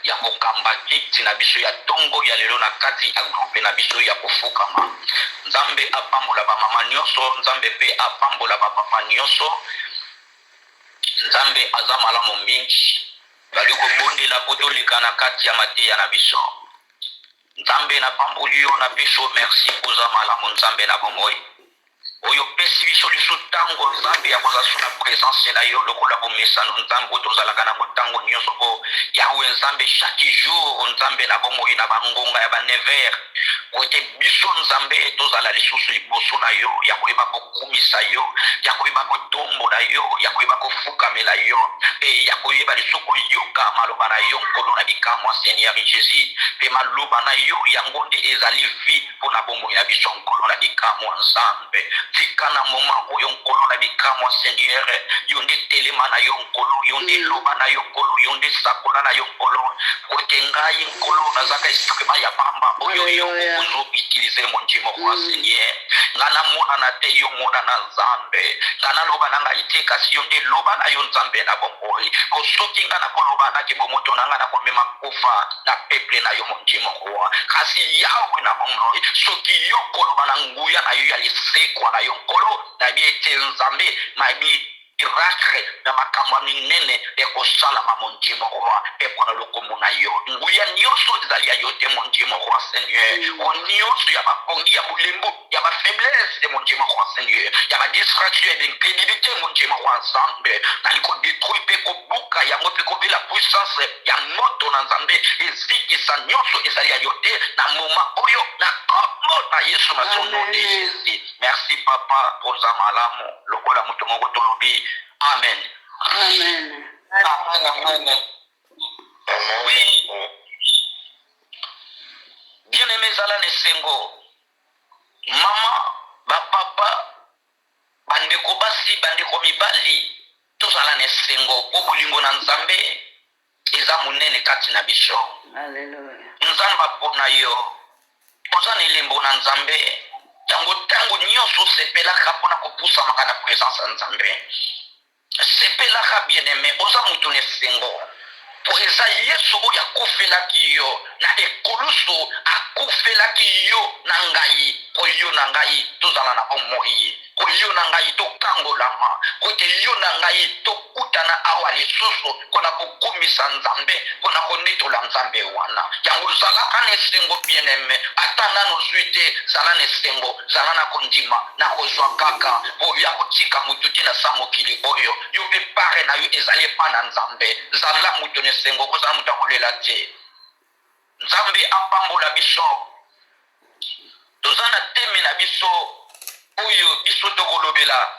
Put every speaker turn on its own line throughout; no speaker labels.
ya kokamba kiti na biso ya tongo ya lelo na kati ya groupe na biso ya kofukama. Nzambe apambola ba mama nyonso, nzambe pe apambola ba papa nyonso. Nzambe aza malamu mingi. Bali kobondela po toleka na kati ya mateya na biso. Nzambe na pamboli yo na biso merci koza malamu nzambe na bomoi. Oyo pesi biso liso tango nzambe ya koza suna présence na yo lokola bomesano nzambe tozalaka na motango nyonso po yawe nzambe chaque jour nzambe na bomoi na bangonga ya ba never kote biso nzambe tozala lisusu liboso na yo ya koyeba kokumisa yo ya koyeba kotombola yo ya koyeba kofukamela yo pe ya koyeba lisusu koyoka maloba na yo nkolo na bikamwa Seigneur Jésus pe maloba na yo yango nde ezali vie mpona bomoi na biso nkolo na bikamwa nzambe tikana moma oyo nkolo na bikamwa Seigneur yonde telema na yo nkolo yonde loba na yo nkolo yonde sakola na yo nkolo kote ngai nkolo nazaka esakema ya pamba oyo yo ozo utiliser mon Dieu mon Seigneur ngana mona na te yo mona na nzambe ngana loba na ngai te kasi yonde loba na yo nzambe na bomoi kosoki ngana koloba na ke bomoto na ngana komema kofa na peuple na yo mon Dieu mon kasi yawe na bomoi soki yo koloba na nguya na yo ya lisekwa na yo nkolo na biete nzambe na bi irakre na makambo minene ekosalama mon Dieu mokwa epona lokomo na yo nguya nyonso ezali ya yo te mon Dieu mokwa Seigneur o nyonso ya bapongi ya bolembo ya bafaiblesse mon Dieu mokwa Seigneur ya badistraction ya b'incrédulité mon Dieu mokwa nzambe nali kodétruire mpe kobuka yango mpe kobela puissance ya moto na nzambe ezikisa nyonso ezali ya yo te na moma oyo na kombo na Yesu na son nom de Jésus. Merci papa poza malamu lokola moto moko tolobi amen.
Amen.
Amen. Amen.
Oui. Bien-aimé zala nesengo mama bapapa bandeko basi bandeko mibali tozala nesengo po bolingo na nzambe eza monene kati na biso.
Hallelujah.
Nzambe apona yo oza na elembo na nzambe yango ntango nyonso sepelaka mpona kopusamaka na présence ya nzambe sepelaka bien-aimé oza moto nesengo po eza yesu oyo akufelaki yo na ekulusu akufelaki yo na ngai po yo na ngai tozala na bomoi po yo na ngai tokangolama kote yo na ngai tokutana awa lisusu mpona kokumisa nzambe mpona konetola nzambe wana yango zalaka na esengo bien-aime ata nano zwi te zala na esengo zala na kondima na kozwa kaka po ya kotika motu te na sa mokili oyo yo mpe pare na yo ezali epa na nzambe zala moto na esengo kozala moto akolela te nzambe apambola biso toza na teme na biso oyo biso tokolobela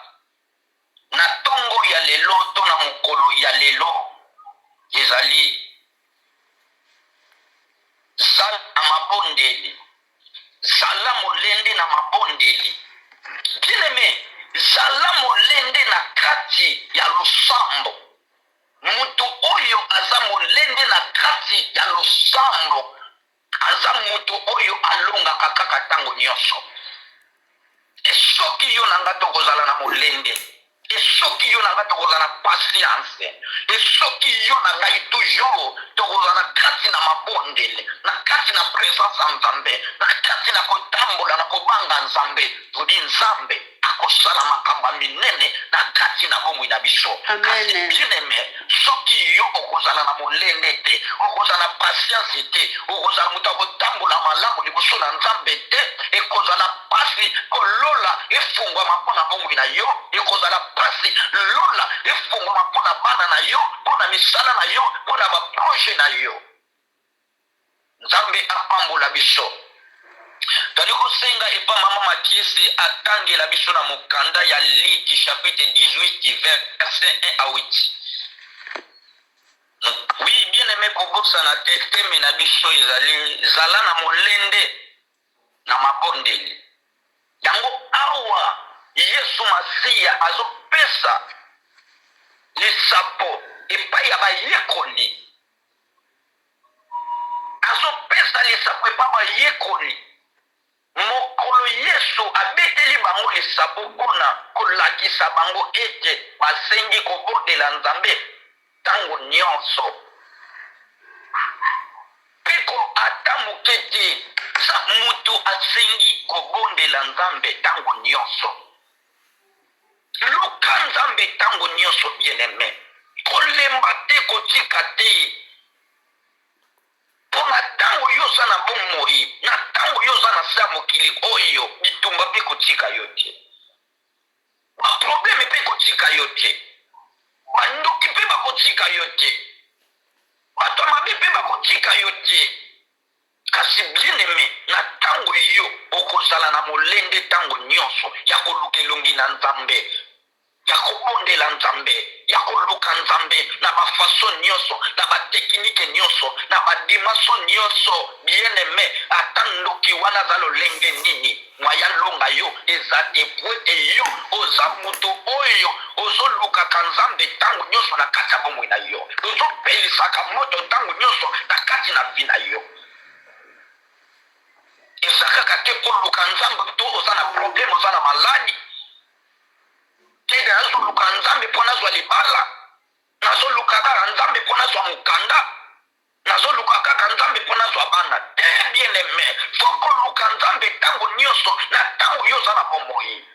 na tongo ya lelo to na mokolo ya lelo ezali zala na mabondeli zala molende na mabondeli bien-aimé zala molende na kati ya losambo mutu oyo aza molende na kati ya losambo aza mutu oyo alongaka kaka ntango nyonso esoki yo na nga tokozala na molende esoki yo na nga tokozala na patience esoki yo na ngai toujours tokozala na kati na mabondele na kati na présence ya nzambe na kati na kotambola na kobanga nzambe todi nzambe akosala makambo minene na kati na bomoi na biso kasi bien-aimé soki yo okozala na molende te okozala na patience te okozala moto akotambola malamu liboso na nzambe te ekozala pasi kolola efungwama mpona bomoi na yo ekozala pasi lola efungwama mpona bana na yo mpona misala na yo mpona baproje na yo nzambe apambola biso tali kosenga epa mama Makiese atangela biso na mokanda ya Liki chapitre 18 verset 1 à 8. Oui, bien-aimé kobosana te teme na biso ezali zala na molende na mabondeli yango awa Yesu Masiya azopesa lisapo epai ya bayekoli azopesa lisapo epai ya bayekoli mokolo Yesu abeteli bango lisapo mpona kolakisa bango ete basengi kobondela nzambe ntango nyonso asengi kobondela nzambe ntango nyonso. Luka nzambe ntango nyonso bien-aimé. Kolemba te kotika te. Pona ntango yo oza na bomoi na ntango yo oza na se ya mokili oyo bitumba mpe kotika yo te. Baprobleme mpe kotika yo te. Bandoki mpe bakotika yo te. Bato mabe mpe bakotika yo te. Kasi bien-aimé na ntango yo okozala na molende ntango nyonso ya koluka elongi na nzambe, ya kobondela nzambe, ya koluka nzambe na bafaso nyonso, na bateknike nyonso, na badimaso nyonso. Bien-aimé, ata ndoki wana za lolenge nini mwaya longa yo eza te po ete yo oza mutu oyo ozolukaka nzambe ntango nyonso na kati ya bomoi na yo, ozopelisaka moto ntango nyonso na kati na vi na yo. Eza kaka te koluka nzambe to oza na probleme, oza na maladi. Tega nazoluka nzambe mpo nazwa libala, nazoluka kaka nzambe mpo nazwa mokanda, nazoluka kaka nzambe mpo nazwa bana te. Bien-aimé, fo koluka nzambe ntango nyonso na ntango yo oza na bomoi.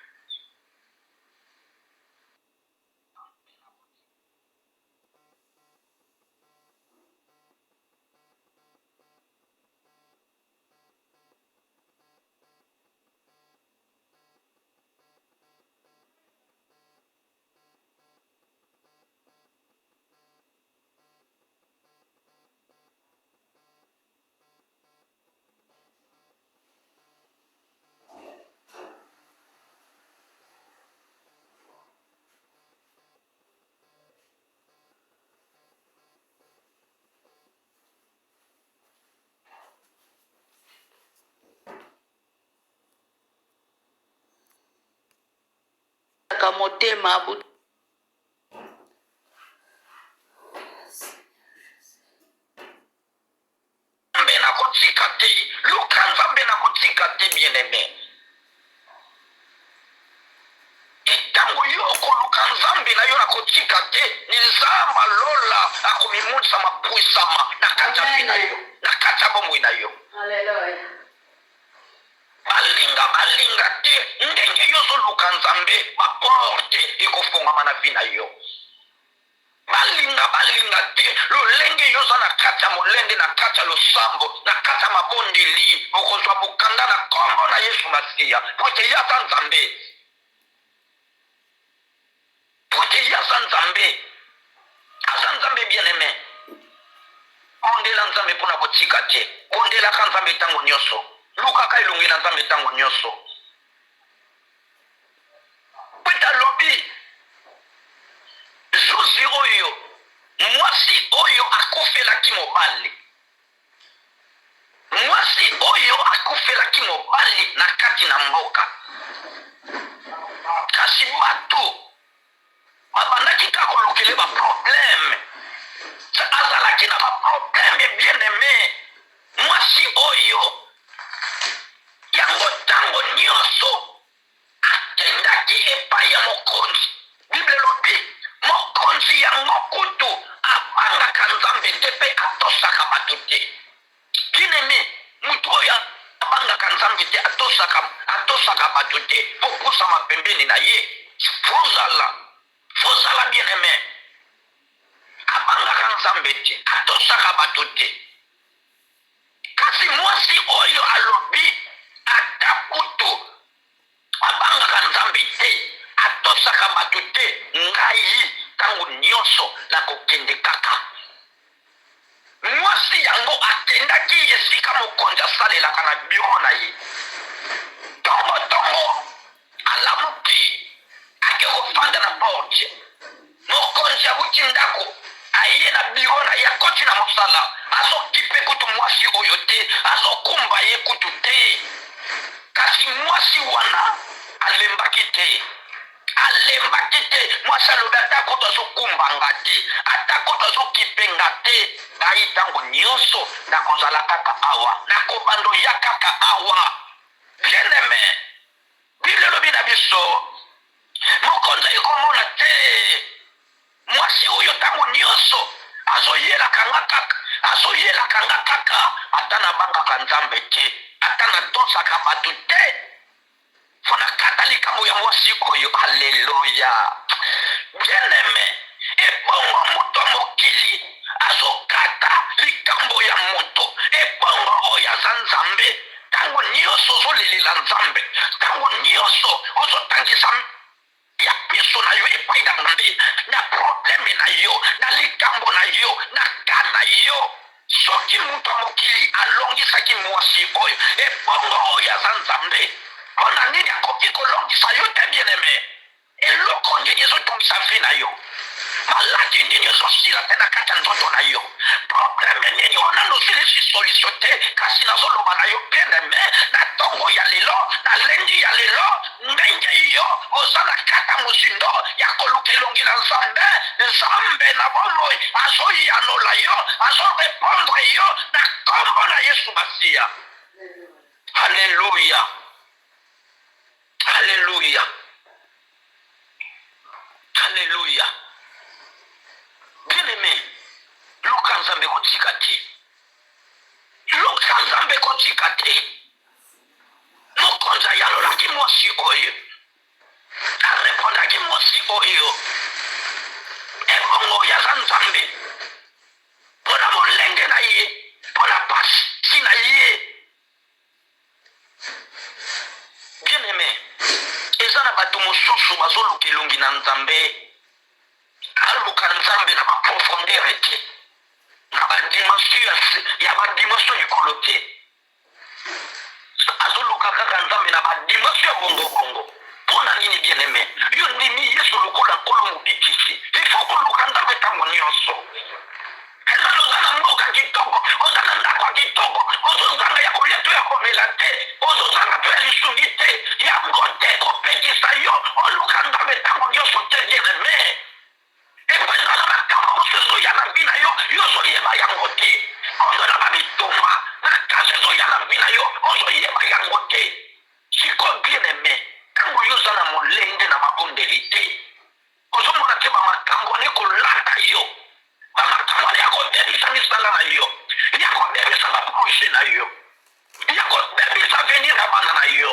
Motema nzambe na kotika te, luka nzambe na kotika te. Bien-aimé, etango yo okoluka nzambe na yo na kotika te, nzamba lola akomimundisa mapuisama na kati ya vi na yo, na kati ya bomoi na yo.
Haleluya.
Balinga te ndenge yo ozoluka nzambe baporte ekofungama na vi na yo. Balinga te lolenge yo oza na kati ya molende, na kati ya losambo, na kati ya mabondeli, okozwa bokanda na kombo na Yesu Masiya po ete ye aza nzambe, po ete ye aza nzambe, aza nzambe. Bien-aimé, bondela nzambe mpona kotika te, bondelaka nzambe ntango nyonso, lukaka elongi na nzambe ntango nyonso. Peta lobi zuzi oyo mwasi oyo akufelaki mobali, mwasi oyo akufelaki mobali na kati na mboka. Kasi bato babandaki kaka kolukele baprobleme, azalaki na baprobleme. Bien-aimé, mwasi oyo yango ntango nyonso akendaki epai ya mokonzi. Bible lobi mokonzi yango kutu abangaka nzambe te mpe atosaka bato te. Bien-aimé, mutu oyo abangaka nzambe te atosaka bato te popusama pembeni na ye, fozala bien-aimé, abangaka nzambe te atosaka bato te. Kasi mwasi oyo alobi ata kutu abangaka nzambe te atosaka bato te, ngai ntango nyonso nakokende kaka. Mwasi yango akendaki esika mokonzi asalelaka na biro na ye. Tongo alamuki ake kofanda na porte, mokonzi abuti ndako aye na biro na ye, akoti na mosala, azokipe kutu mwasi oyo te, azokumba ye kutu te. Kasi mwasi wana alembaki te, mwasi alobi ata koto azokumbanga te, ata koto azokipenga te, ngai ntango nyonso nakozala kaka awa, nakobando ya kaka awa. Bien-aimé, Bible elobi na biso mokonzi ekomona te mwasi oyo ntango nyonso azoyelaka nga kaka ata nabangaka nzambe te. ata natosaka bato te mpo nakata likambo ya mwasi oyo. Alleluya. Bien-aimé, ebongo moto ya mokili azokata likambo ya moto, ebongo oyo aza nzambe. Ntango nyonso ozolelela nzambe, ntango nyonso ozotangisa ya peso na yo epai na nzambe, na probleme na yo, na likambo na yo, na ka na yo, soki moto ya mokili alongisaki mwasi oyo, ebongo oyo aza nzambe, mpona nini akoki kolongisa yo te, bien-aimé? Eloko nini ezotungisa vi na yo? Maladi nini ezosila te na kati ya nzoto na yo? Probleme nini onano osilisi solution te? Kasi nazoloba na yo, bien-aimé, na ntongo ya lelo, na lendi ya lelo, ndenge yo oza na kati ya mosindo ya koluka elongi na nzambe, nzambe na bomoi azoyanola yo, azorepondre yo na kombo na Yesu Masiya. Alleluya. Alleluya. Alleluya. Bien-aimé, luka nzambe kotika te. Luka nzambe kotika te. Mokonzi ayalolaki mwasi oyo, arepondaki mwasi oyo, ebongo yaza nzambe mpona molenge na ye, mpona pasi na ye. Bien-aimé, eza na bato mosusu bazoluka elongi na nzambe, aluka nzambe na baprofondere te, na badimension ya badimension likolo te, azoluka kaka nzambe na badimension ya bongo-bongo. Mpona nini, bien-aimé? Yo ndimi Yesu lokola nkolo mobikisi, ifo koluka nzambe ntango nyonso. Eza oza na mboka kitoko, oza na ndako kitoko, ozozanga ya kolia to ya komela te, ozozanga to ya lisungi te, yango te kopekisa yo, oluka nzambe ntango nyonso te, bien-aimé. Epai ezala makambo mosusu ezoya na bina yo, yo ozoyeba yango te. Ozola babituma na kasi ezoya na bina yo, ozoyeba yango te. Siko, bien-aimé, ntango yo oza na molende na mabondeli te, ozomona te bamakambo ane kolata yo, bamakambo ane ya kobebisa misala na yo, ya kobebisa baproje na yo, ya kobebisa venir ya bana na yo.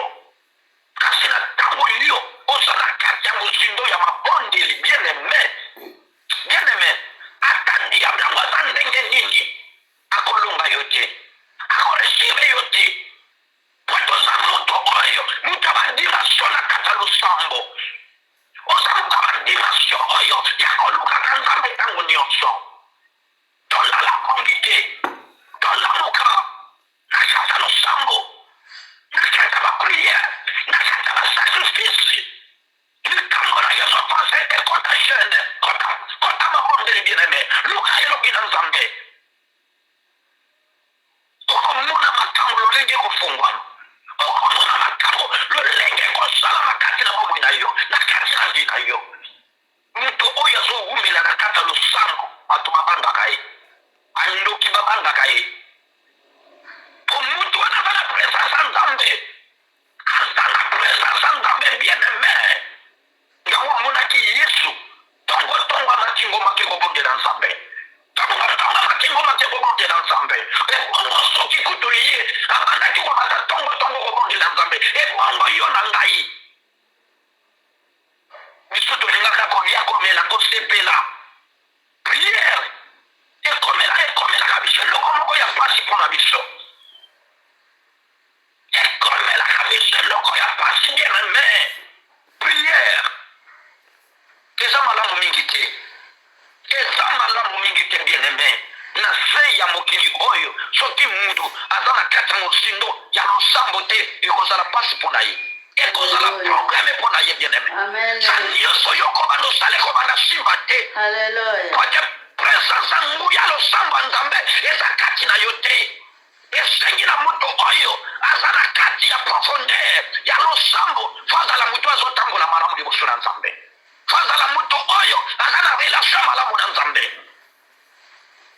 Kasi na ntango yo oza na kati ya mosindo ya mabondeli, bien-aimé, bien-aimé, atandi ya blango aza ndenge nini akolunga yo te, akoresive yo te. Toza moto oyo mutu abadimasio na kati ya losambo, oza mutu abadimasio oyo ya koluka na nzambe ntango nyonso. Tolala kongi te, tolamuka na kati ya losambo, na kati ya bapriere, na kati ya basacrifice. Likambo na yo ezopansa ete kota jeune, kota mabondeli, bien-aimé, luka elongi na nzambe. Okomona makambo lolenge kofungwana, okomona makambo lolenge kosala na kati na bomoi na yo, na kati na vi na yo. Mutu oyo azowumela na kati ya losambo, bato babangaka ye, bandoki babangaka ye. Po mutu wana aza na presence ya nzambe, aza na presence ya nzambe, bien-aimé. Yango amonaki Yesu tongo amakingo make kobongela nzambe, tongo amakingo make kobongela nzambe. Ebongo soki kutu ye abandaki kobata tongo kobongela nzambe, ebongo yo na ngai biso tolingaka kolia komela kosepela priere ekomelaka biso eloko moko ya pasi mpona biso, ekomelaka biso eloko ya pasi, bien-aimé. Priere eza malamu mingi te, eza malamu mingi te, bien-aimé. Na se ya mokili oyo soki mutu aza na kati ya mosindo ya losambo te, ekozala pasi mpona ye, ekozala probleme mpona ye, bien-aimé. Sa nyonso yo kobanda osala ekobanda simba te, pote presence nguya losambo ya nzambe eza kati na yo te. Esengi na mutu oyo aza na kati ya profondeur ya losambo, fo azala mutu azotambola malamu liboso na nzambe, fo azala mutu oyo aza na relation malamu na nzambe.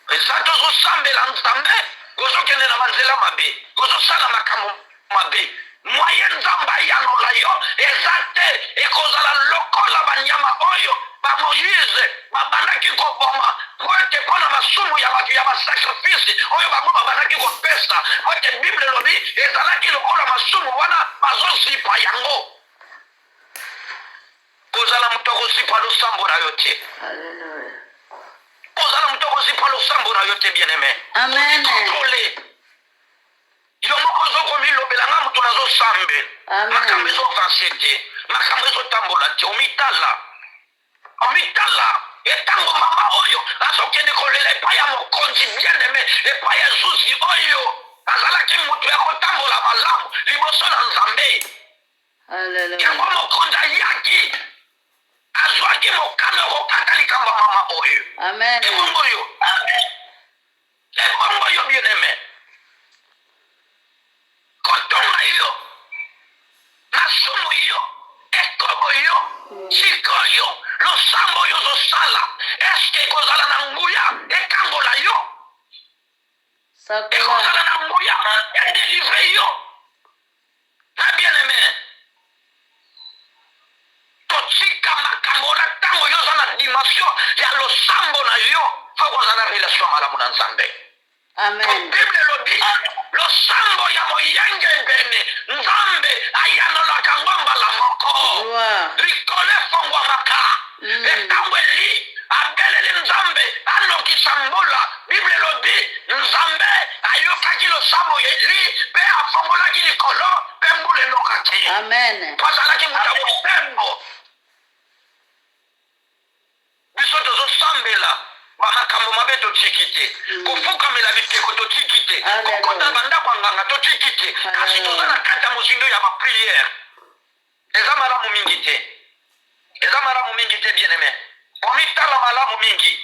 Eza tozosambela nzambe, ozokende na banzela mabe, ozosala makambo mabe, moye nzambe ayanola yo eza te, ekozala lokola banyama oyo bamoyize babandaki koboma po ete mpo na masumu ya basakrifisi oyo bango babandaki kopesa po ete bible elobi ezalaki lokola masumu wana bazozipa yango. Ozala moto akozipa losambo na yo te. Ozala moto akozipa losambo na yo te, bien-aimé. Kontrole yo moko ozokomilobelanga moto nazosambela makambo ezovanse te, makambo ezotambola te. Omitala etango mama oyo azokende kolela epai ya mokonzi, bien-aimé, epai ya zuzi oyo azalaki moto ya kotambola malamu liboso na Nzambe. Yango mokonzi ayaki azwaki mokano kokata likambo mama oyo. Ebongo yo bien-aimé, kotonga yo masumu yo ekobo yo sikoyo losambo yo zosala eske kozala na nguya ekangola yo, ekozala na nguya edelivre yo. Na bien-aimé, totika makambo na ntango yo oza na dimension ya losambo na yo fo kozala na relation malamu na Nzambe. Bible elobi losambo ya moyenge ebene Nzambe ayanolaka ngo mbala moko likolo efongwamaka etango eli abeleli Nzambe anokisa mbula. Bible elobi Nzambe ayokaki losambo eli mpe afongolaki likolo mpe mbula enokaki po azalaki moto ya bosembo. Biso tozosambela bamakambo mabe totiki te, kofukamela biteko totiki te, kokota bandako ya nganga totiki te, kasi toza na kati ya mozindo ya bapriere. Eza malamu mingi te, eza malamu mingi te, bien-aimé. Komitala malamu mingi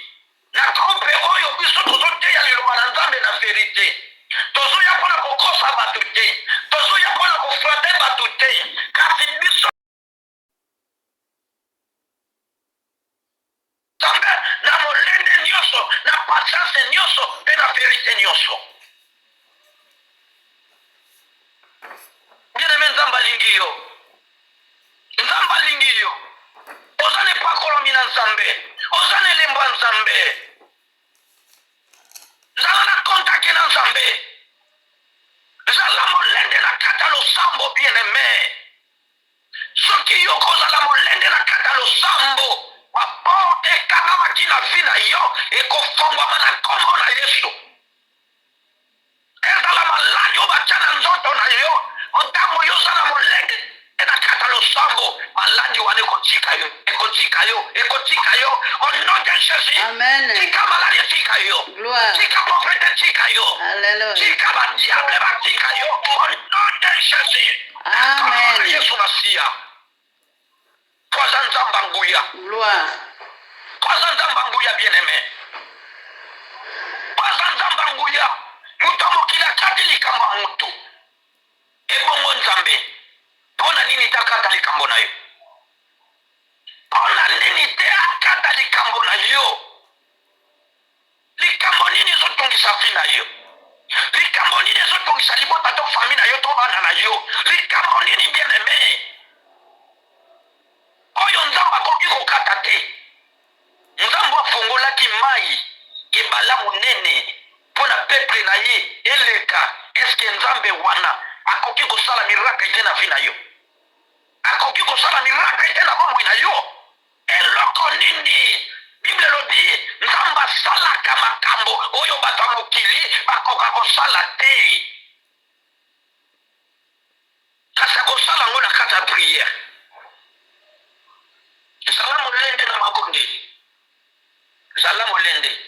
na trompe oyo biso tozoteya liloba na Nzambe na verite. Tozoya mpona kokosa bato te, tozoya mpona kofrate bato te, kasi biso Nzambe na molende nyonso, na patience nyonso, mpe na verite nyonso. Bien-aimé, Nzambe alingi yo. Nzambe alingi yo. Oza na epakolomi na Nzambe, oza na elembo ya Nzambe, zala na kontake na Nzambe, zala molende na kata losambo, bien-aimé. Soki yo kozala molende na kata losambo, baporte ekangamaki na vi na yo ekofongwama na nkombo na Yesu. Ezala maladi oyo batya na nzoto na yo ntango yo oza na molende na kata losambo, maladi wana ekotika yo, ekotika yo, ekotika yo au nom de Jésus. Tika maladi etika yo, tika prophète etika yo, tika badiable batika yo au nom de Jésus. Amen. Yesu Masiya. Kwanza Nzamba nguya. Kwanza Nzamba nguya, bien-aimé. Kwanza Nzamba nguya. Mutu amokila kati likambo ya mutu. Ebongo Nzambe. Pona nini takata likambo na yo? Pona nini te akata likambo na yo? Likambo nini ezotungisa vi na yo? Likambo nini ezotungisa libota to fami na yo to bana na yo? Likambo nini, bien-aimé? Oyo Nzambe akoki kokata te. Nzambe afongolaki mai ebala monene mpona peple na ye eleka. Eske Nzambe wana akoki kosala miracle te na vi na yo? Akoki kosala miracle te na bomoi na yo? Eloko nini? Bible elobi Nzambe asalaka makambo oyo bato ya mokili bakoka kosala te, kasi akosala ngo na kati ya priere. Zala molende na makonde, zala molende,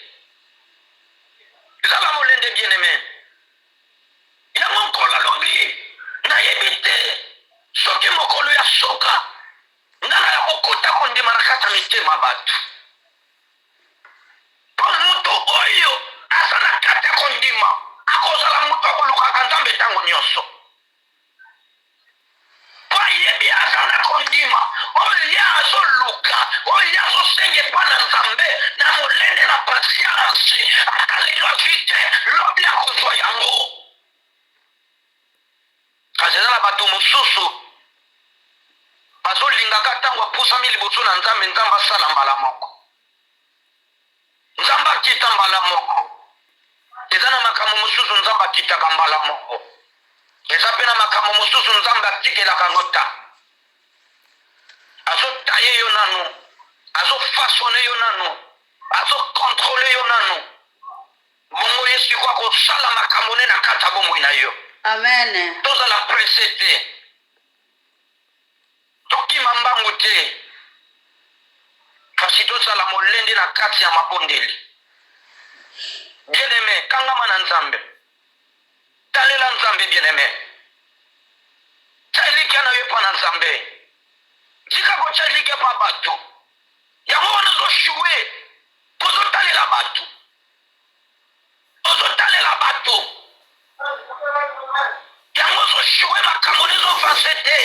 zala molende, bien-aimé. Yango nkola lobi nayebi te soki mokolo ya soka ngana ya kokota kondima na kati ya mitema bato. Po mutu oyo aza na kati ya kondima akozala mutu akolukaka Nzambe ntango nyonso. Po ayebi aza na kondima oyo azoluka, oyo azosenga epai na Nzambe na molende na patience, akalelwa vite lobi akozwa yango. Kasi eza na bato mosusu bazolinga olingaka ntango apusami liboso na nzambe, nzambe asala mbala moko, nzambe akita mbala moko. Eza na makambo mosusu nzambe akitaka mbala moko, eza mpe na makambo mosusu nzambe atikelaka yango ta. Azotaye yo nanu, azofasone yo nanu, azokontrole yo nanu. Bongo Yesu kwa kosala makambo ne na kati ya bomoi na yo.
Amen.
Tozala presse te, tokima mbangu te, kasi tozala molende na kati ya mabondeli. Bien-aimé, kangama na nzambe, talela nzambe bien-aimé, tsalika na yo pa na nzambe, tika kotsalika pa bato, yango wana ozoshue, ozotalela bato, ozotalela bato, yango ozoshue makambo nezofase te.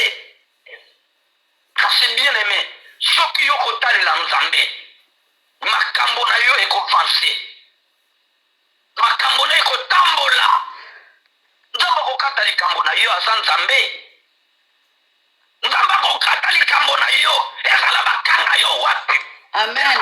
Kasi bien-aimé, soki yo kotalela nzambe, makambo na yo ekovanse, makambo na ekotambola. Nzambe akokata likambo na yo aza nzambe, nzambe akokata likambo na yo ezala bakanga yo wapi.
Amen.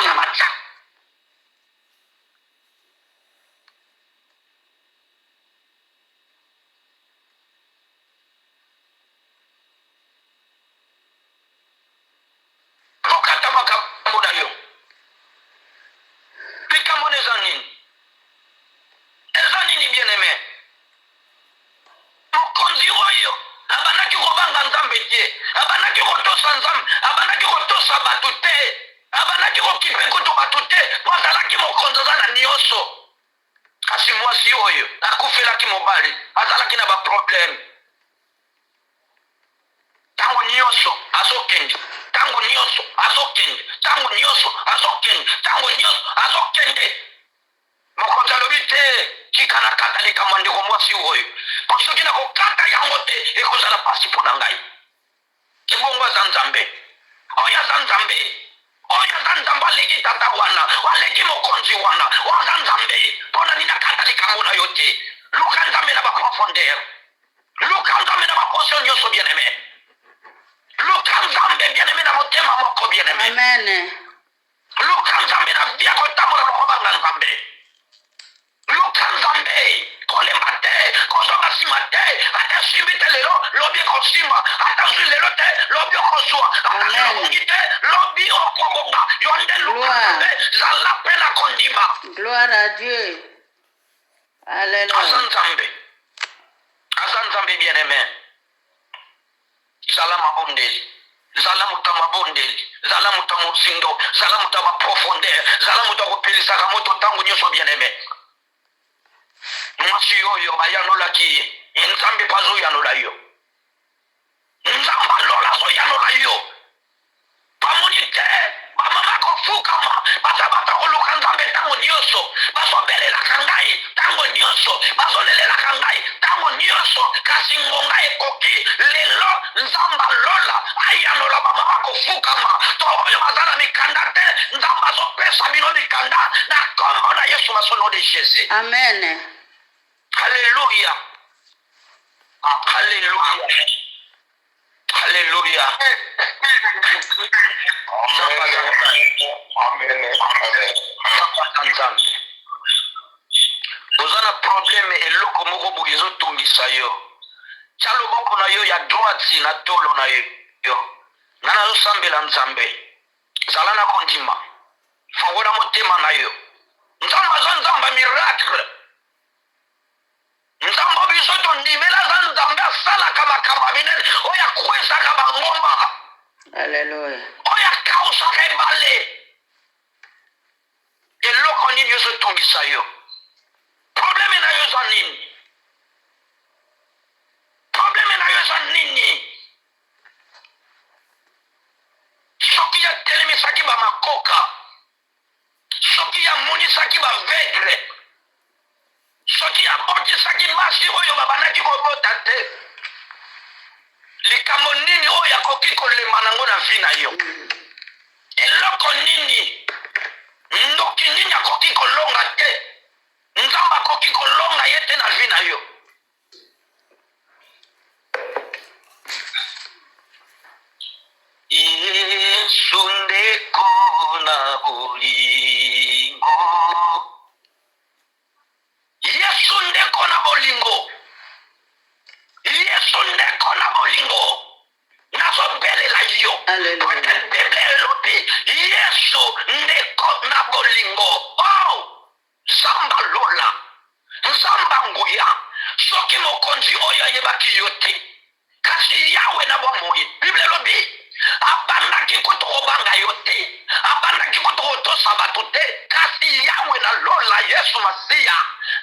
Akokata makambo na yo, likambo eza nini? Eza nini bien-aimé? Mokonzi oyo abandaki kobanga nzambe te, abandaki kotosa nzambe, abandaki kotosa bato te, abandaki kokipe kutu bato te, po azalaki mokonzi aza na nyonso. Kasi mwasi oyo akufelaki mobali, azalaki na baprobleme. Tango nyonso azokende, tango nyonso azokende, tango nyonso azokende, tango nyonso azokende. Mokonzi alobi te, tika na kata likambo ndeko mwasi oyo, po soki na kokata yango te ekozala pasi mpo na ngai. Ebongo aza nzambe, oyo aza nzambe, oyo aza nzambe aleki tata wana, aleki mokonzi wana, oyo aza nzambe, mpona nini akata likambo na yo te. Luka nzambe na baprofondeur, luka nzambe na baposition nyonso bien-aimé, luka nzambe bien-aimé na motema moko bien-aimé.
Amen.
Luka nzambe na via kotambola lokobanga nzambe, luka nzambe kolemba te, kozonga nsima te, ata simbi te lelo lobi ekosimba, ata zwi lelo te lobi okozwa, ata lobungi te lobi okobonga. Yo nde luka nzambe, zala mpe na kondima.
Gloire à Dieu.
Aza
Alléluia.
nzambe, aza nzambe bien-aimé, zala mabondeli, zala moto mabondeli, zala moto mozindo, zala moto baprofondeur, zala moto akopelisaka moto ntango nyonso bien-aimé. Mwasi oyo bayanolaki ye, nzambe mpe azoyanola yo, nzambe alola azoyanola yo. Bamoni te bamama kofukama, bazabata koluka nzambe ntango nyonso, bazobelelaka ngai ntango nyonso, bazolelelaka ngai ntango nyonso. Kasi ngonga ekoki lelo nzambe alola ayanola bamama kofukama, to oyo baza na mikanda te, nzambe azopesa bino mikanda na kombo na Yesu na son nom de Jésus.
Amen.
Alléluia. Alléluia. Alléluia. Amen. Oza na problème eloko moko boye ezotungisa yo, tia loboko na yo ya droite na tolo na yo, nga nazosambela nzambe, zala na kondima, fongola motema na yo. Nzambe aza nzambe miracle, nzambe biso tondimela aza nzambe asalaka makambo minene, oyo akwesaka bangomba,
Alléluia.
oyo akausaka ebale. Eloko nini ezotungisa yo? Probleme na yo eza nini? Probleme na yo eza nini? Soki yatelemisaki bamakoka, soki yamonisaki bavegre, soki yabotisaki masi oyo babandaki kobota te, likambo nini oyo akoki kolema nango na vi na yo? Eloko nini? Ndoki nini akoki kolonga te? Nzambe akoki kolonga ye te na vi na yo. mokonzi oyo ayebaki yo te kasi yawe na bomoi bible elobi abandaki kotokobanga yo te abandaki kotokotosa bato te kasi yawe nalola yesu masiya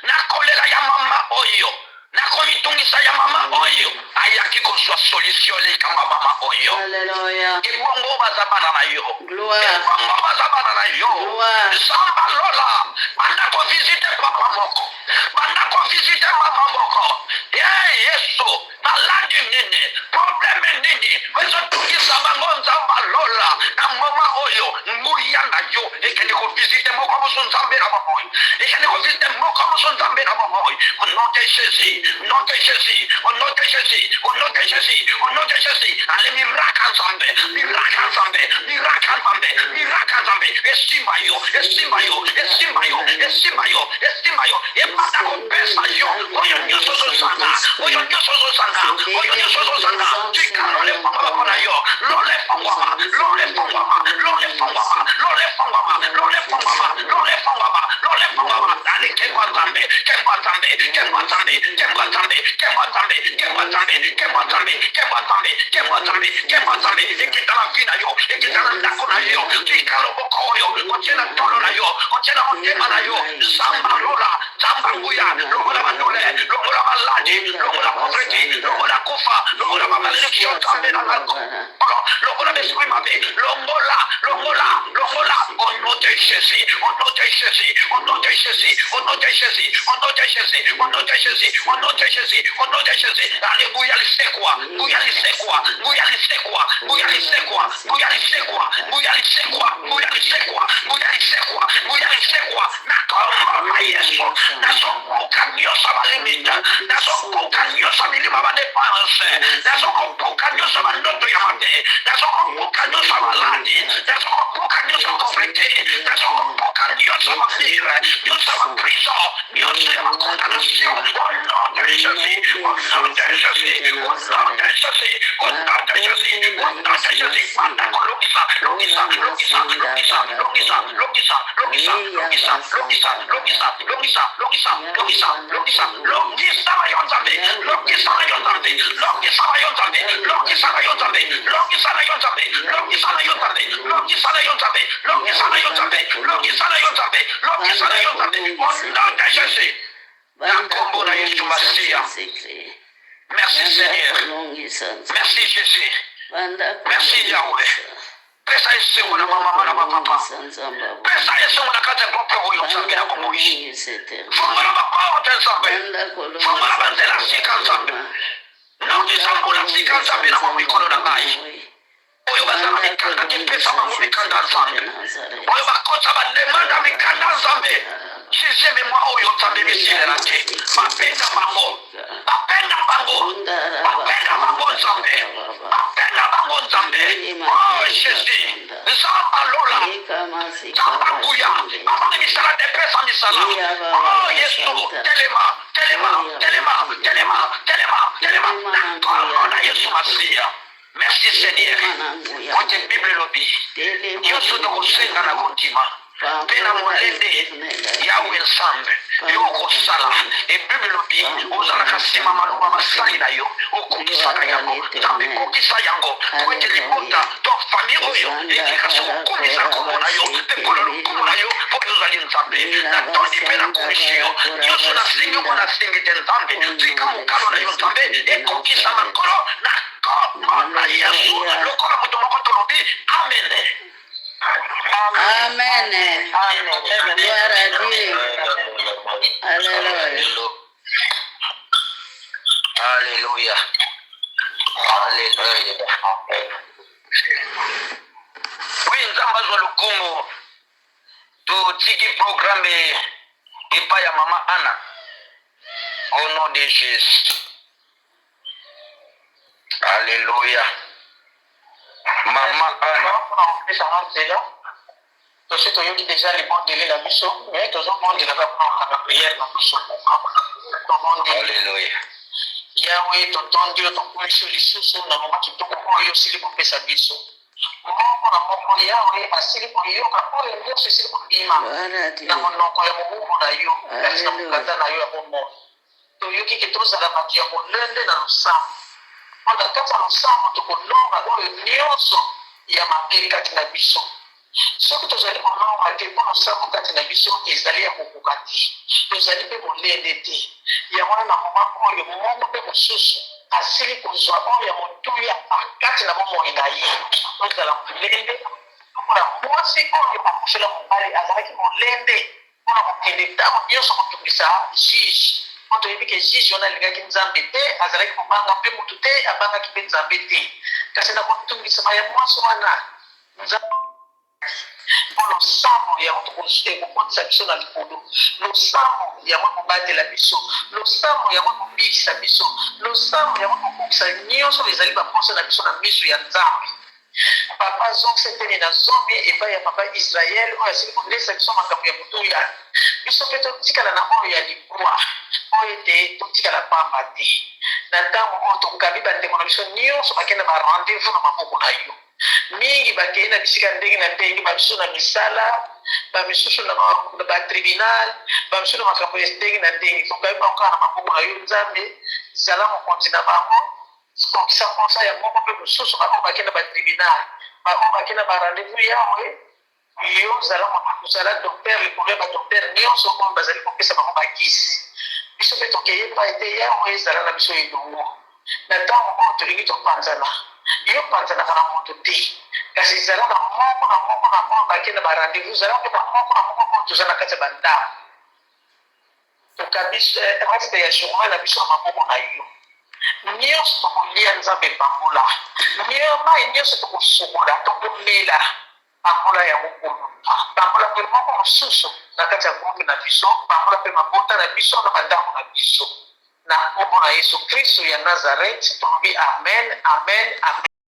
nakolela ya mama oyo nakomitungisa ya mama oyo ayaki kozwa solution lekanga mama oyo ebongo baza bana na yo ebongo baza bana na yo zamba lola banda kovisite papa moko banda kovisite mama moko yesu maladi nini probleme nini ezotungisa bango nzamba lola na mama oyo nguya na yo ekende kovisite moko moso nzambe na mamoyi ekende kovisite moko moso nzambe na mamoyi au nom de Jésus au nom de Jésus au nom de Jésus au nom de Jésus au nom de Jésus ale miracle nzambe miracle nzambe miracle nzambe miracle nzambe estima yo estima yo estima yo estima yo estima yo ebanda kopesa yo oyo nyonso zosanga oyo nyonso zosanga oyo nyonso zosanga tikalo le fongwama na yo lole fongwama lole fongwama lole fongwama lole fongwama lole fongwama lole fongwama lole fongwama ale kemba nzambe kemba nzambe kemba nzambe kemba nzambe kemba nzambe kemba nzambe kemba nzambe kemba nzambe kemba nzambe kemba nzambe ekita na vi na yo ekita na ndako na yo tikalo boko oyo otiena tolo na yo otiena motema na yo zamba lola zamba nguya longola bandole longola maladi longola povrete longola kufa longola mamalediction nzambe na nako longola l'esprit mabe longola longola longola au nom de Jésus au nom de Jésus au nom de Jésus au nom de Jésus au nom de Jésus au nom de Jésus au nom de Jésus au nom de Jésus alléluia lisekwa nguya lisekwa nguya lisekwa nguya lisekwa nguya lisekwa nguya lisekwa nguya lisekwa nguya lisekwa nguya lisekwa na koma Yesu na sokoka nyosa malimita na sokoka nyosa milima madepanse na sokoka nyosa mandoto ya mate na sokoka nyosa maladi na sokoka nyosa kofrete na sokoka nyosa mafire nyosa mapriso nyosa makondamnation au nom de Jésus au nom de Jésus au nom de Jésus au nom de Jésus au nom de Jésus manda kologisa logisa logisa logisa logisa logisa logisa logisa logisa logisa logisa logisa logisa logisa logisa bayonzambe logisa bayonzambe logisa bayonzambe logisa bayonzambe logisa bayonzambe logisa bayonzambe logisa bayonzambe logisa bayonzambe logisa bayonzambe logisa bayonzambe au nom de Jésus na kombo na Yesu Masiya. Merci Seigneur, merci Jésus, merci Yahweh. Pesa esengo na mama na papa. Pesa esengo na kata bope oyo nzambe na komoishi. Fonga na papa otensambe. Fonga na bandela sika nzambe. Na otensambe na sika nzambe na mwikolo na ngai. Oyo bazala mikanda kipesa mango mikanda nzambe. Oyo bakota bandemanda mikanda nzambe. Siseme mwa oyo nzambe misile na te. Mapenga mango. Mapenga mango. Mapenga mango nzambe. Mapenga mango nzambe. Oh Jésus. Nzamba lola. Nzamba kuya. Mama misala te pesa misala. Oh Yesu. Telema. Telema. Telema. Telema. Telema. Telema. Nakolo na Yesu Masiya. Merci Seigneur. Kote Bible lobi. Yoso na kusenga na kontima. Pena molende yawe nsambe yoko sala ebible lobi ozala kasima maloba masali na yo okokisaka yango nzambe kokisa yango kwete libota to famille oyo ekikasa kokomisa nkombo na yo mpe kololo nkombo na yo po yozali nzambe natondi mpe na komisi yo nyonso nasengi oko nasengi te nzambe tika mokalo na yo nzambe ekokisa makolo na kombo na Yesu lokola moto moko tolobi amen.
Amen. Gloire à Dieu. Alléluia.
Alléluia. Alléluia. Oui, nzamba zwa lukumu. Totiki programme epa ya mama Anna. Au nom de Jésus. Alléluia. Mama Anna.
Tosi toyoki déjà les bons délais la biso, mais toujours bon délai va prendre la prière la biso.
Alléluia.
Yahweh totondi yo tokomisi lisusu na mama kitoko oyo osili kopesa biso. Moko na moko Yahweh asili koyoka oyo nyonso esili kobima na monoko ya mobumbu na yo kasi na mokanda na yo ya bomoi. toyoki ke tozala bato ya molende na losambo mpo na kati ya losambo tokolonga oyo nyonso ya mabe kati na biso soki tozali kolonga te mpo losambo kati na biso ezali ya kokoka te tozali mpe molende te yango wana na moma oyo moko mpe mosusu asili kozwa oyo ya motuya kati na bomoi na ye tozala molende mpona mwasi oyo akufela mobali azalaki molende mpona kokende ntango nyonso kotungisa juge po toyebi ke juge wana alingaki nzambe te azalaki kobanga mpe motu te abangaki mpe nzambe te kasi na kotungisama ya mwasi wana nzambe mpo losambo yango ekokotisa biso na likolo losambo yango ekobatela biso losambo yango ekobikisa biso losambo yango ekokokisa nyonso ezali baposo na biso na miso ya nzambe papa zokisepeli na zomi epai ya papa israele oyo asili kolesa biso makambo ya motuya biso mpe totikala na oyo ya libwa oyo ete totikala pamba te na ntango oyo tokabi bandeko na biso nyonso bakenda barendez-vous na maboko na yo mingi bakei na bisika ndenge na ndenge bamisusu na misala bamisusu na batribunal bamisusu na makambo ya ndenge na ndenge tokabi bango na maboko na yo nzambe zala mokonzi na bango kokisa mposa ya moko mpe mosusu bango bakenda batribunal bango bakenda barendez-vous yawe yo zala docteur likolo ya badocteur nyonso oyo bazali kopesa bango bakisi biso mpe tokeyeba ete yawe ezala na biso elongo na ntango oyo tolingi topanzana yo panzanaka na moto te kasi ezala na moko na moko na moko bakenda barendez-vous zala mpe na moko na moko oyo toza na kati ya bandako tokabi reste ya journal na biso na maboko na yo nyonso tokolia nzambe pambola mai nyonso tokosokola tokomela pambola yango komo pambola mpe moko mosusu na kati ya groupe na biso pambola mpe mabota na biso na bandako na biso na kombo na yesu kristo ya nazareti tolobi amen amen amen